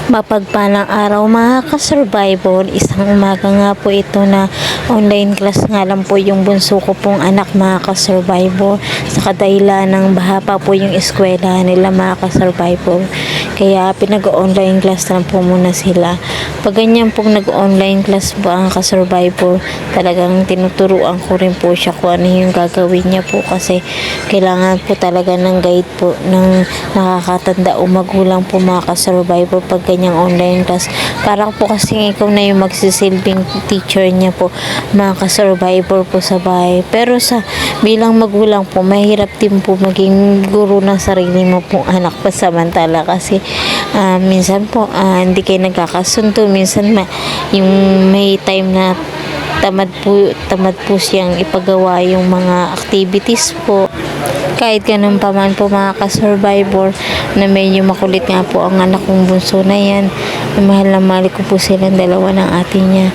Mapagpalang araw mga ka-survival, isang umaga nga po ito na online class nga lang po yung bunso ko pong anak mga ka-survival, sa kadahilan ng baha pa po yung eskwela nila mga ka-survival, kaya pinag-online class lang po muna sila. Pag ganyan pong nag-online class po ang ka-survival, talagang tinuturuan ko rin po siya kung ano yung gagawin niya po, kasi kailangan po talaga ng guide po ng nakakatanda o magulang po mga ka-survival pag ganyang online class, para po kasi ikaw na yung magsisilbing teacher niya po mga ka-survivor po sa bahay. Pero sa bilang magulang po, mahirap din po maging guro ng sarili mo pong anak pasamantala, kasi minsan po hindi kayo nagkakasundo, minsan yung may time na tamad po siyang ipagawa yung mga activities po. Kahit ganun pa man po mga ka-survivor, na medyo makulit nga po ang anak kong bunso na yan, mahal na mahal ko po silang dalawa ng ate niya.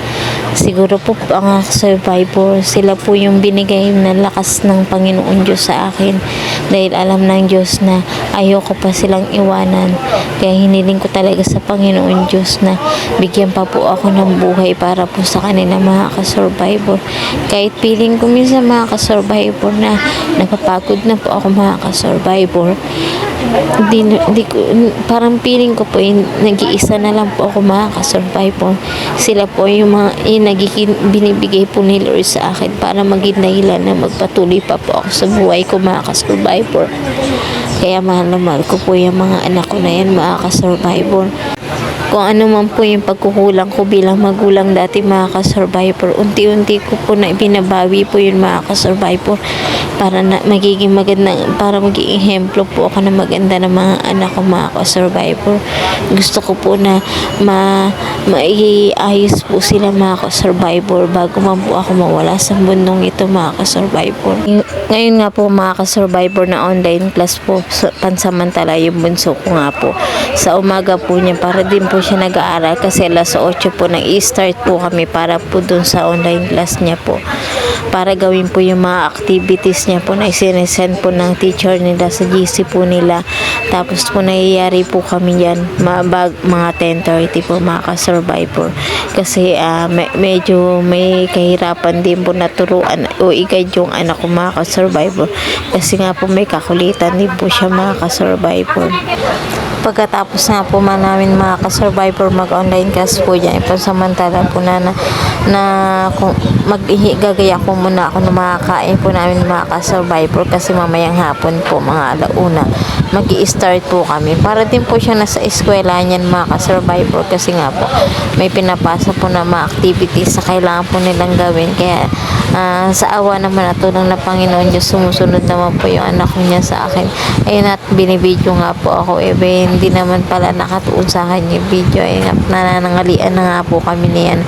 Siguro po ang survivor, sila po yung binigay na lakas ng Panginoon Diyos sa akin, dahil alam ng Diyos na ayoko pa silang iwanan. Kaya hiniling ko talaga sa Panginoon Diyos na bigyan pa po ako ng buhay para po sa kanila mga ka-survivor. Kahit feeling ko minsan mga ka-survivor na napapagod na po ako mga ka-survivor, parang feeling ko po nag-iisa na lang po ako mga ka-survivor. Sila po yung mga binibigay po ni Lord sa akin para maging dahilan na magpatuloy pa po ako sa buhay ko mga ka-survivor. Kaya mahal na mahal ko po yung mga anak ko na yan mga ka-survivor. Kung ano man po yung pagkukulang ko bilang magulang dati mga ka-survivor, unti-unti ko po na binabawi po yun mga ka-survivor, para na magiging maganda, para magiging ehemplo po ako na maganda ng mga anak ko mga ka-survivor. Gusto ko po na maiayos po sila mga ka-survivor bago man po ako mawala sa mundong ito mga ka-survivor. Ngayon nga po mga ka-survivor, na online class po pansamantala yung bunso ko nga po. Sa umaga po niya, para din po siya nag-aaral, kasi alas 8 po nang i-start po kami para po dun sa online class niya po, para gawin po yung mga activities niya po na isinesend po ng teacher nila sa GC po nila. Tapos po nangyayari po kami yan mga 10:30 po mga ka-survivor, kasi medyo may kahirapan din po naturuan o i-guide yung anak ko mga ka-survivor, kasi nga po may kakulitan din po siya mga ka-survivor. Pagkatapos nga po namin mga ka-survivor mag-online class po dyan, ipansamantala po na kung gagaya ko muna ako na makakain po namin mga ka-survivor, kasi mamayang hapon po mga alauna mag-i-start po kami, para din po siya nasa eskwela niyan mga ka-survivor, kasi nga po may pinapasa po na mga activities na kailangan po nilang gawin. Kaya sa awa naman at tulong na Panginoon Diyos, sumusunod naman po yung anak niya sa akin. Ayun, at binibidyo nga po ako, hindi naman pala nakatuon sa akin yung video. Ayun, nananangalian na nga po kami niyan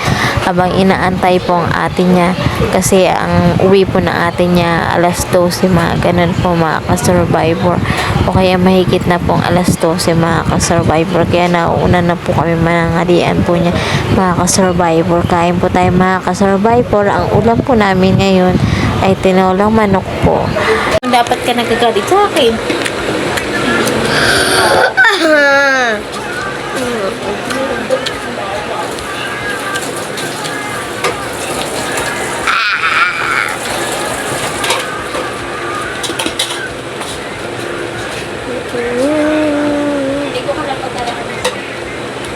habang inaantay po ang ate niya, kasi ang uwi po ng ate niya alas 12 mga ganun po mga ka-survivor, o kaya mahigit na pong alas 12 mga ka-survivor. Kaya nauna na po kami, manangalian po niya mga ka-survivor. Kain po tayo mga ka-survivor. Ang ulam po namin ngayon ay tinolang manok po. Dapat ka nagagalit sa akin.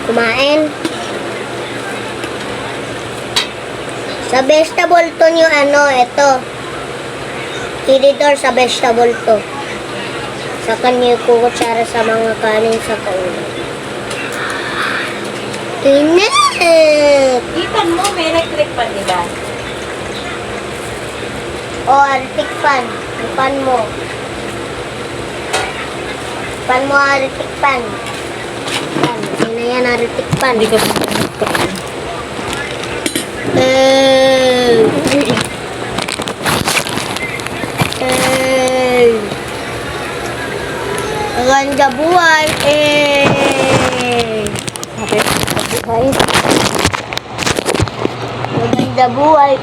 Kumain. Sa vegetable to yung ito. Tinidor sa vegetable to. Sa kanya kukutsara sa mga kanin sa kaulo. Tinet! Ipan mo, may electric pan, diba? O, artik pan. Ipan mo. Ipan mo, artik pan. Pan. Sino yan, artik pan? Hindi ko Maganda buhay. Maganda buhay.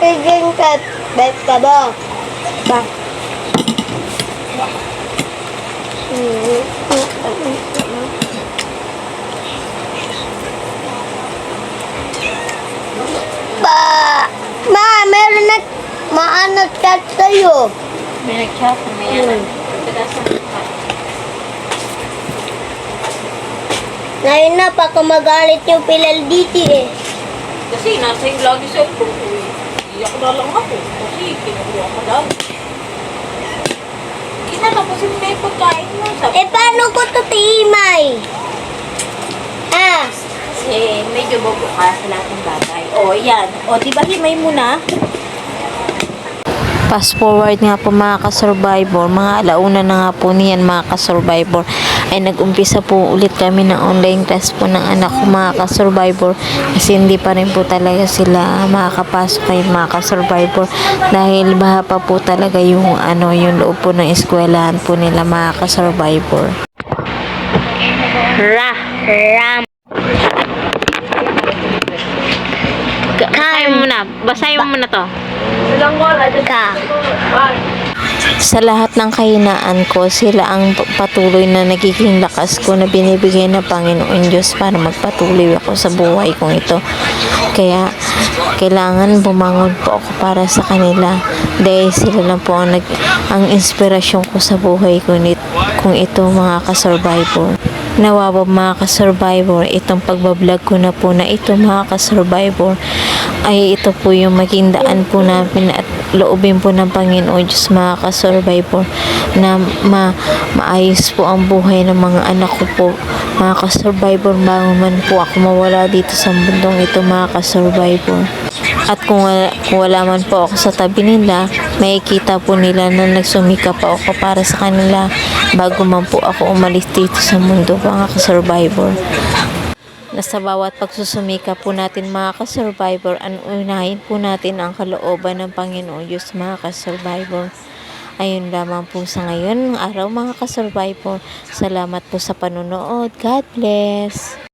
Pigeon cat. Vegetable. Ba? Ba! Ma, meron na nag-chat sa'yo. May nag-chat. Ngayon na, baka magalit yung Pilalditi eh. Kasi nasa yung lagi sa ito. Iyak na lang ako. Kasi kinukuha ko lang. Kinatapusin mo na yung pagkain mo. Eh, paano ko ito tiimay? Ah, Kasi medyo bobo ka sa lahat ng bagay. O, yan. O, diba himay mo na? Fast forward nga po mga ka-survivor, mga alauna na nga po niyan mga ka-survivor, ay nag-umpisa po ulit kami ng online class po ng anak ko mga ka-survivor, kasi hindi pa rin po talaga sila makakapasok kay mga ka-survivor dahil baha pa po talaga yung yung loob po ng eskwelahan po nila mga ka-survivor. ram. Basahin mo muna. Basahin mo muna to. Ka. Sa lahat ng kahinaan ko, sila ang patuloy na nagiging lakas ko na binibigay ng Panginoon Diyos para magpatuloy ako sa buhay kong ito. Kaya, kailangan bumangon po ako para sa kanila dahil sila lang po ang inspirasyon ko sa buhay kung ito mga ka-survivor. Nawawa mga ka-survivor, itong pagbablog ko na po na ito mga ka-survivor ay ito po yung maging daan po namin at loobin po ng Panginoon Diyos mga ka-survivor na maayos po ang buhay ng mga anak ko po mga ka-survivor bago man po ako mawala dito sa mundong ito mga ka-survivor. At kung wala man po ako sa tabi nila, makikita po nila na nagsumika pa ako para sa kanila bago man po ako umalis dito sa mundo mga ka-survivor. Na sa bawat pagsusumika po natin mga ka-survivor, unahin po natin ang kalooban ng Panginoon Diyos mga ka-survivor. Ayun lamang po sa ngayon araw mga ka-survivor. Salamat po sa panonood. God bless.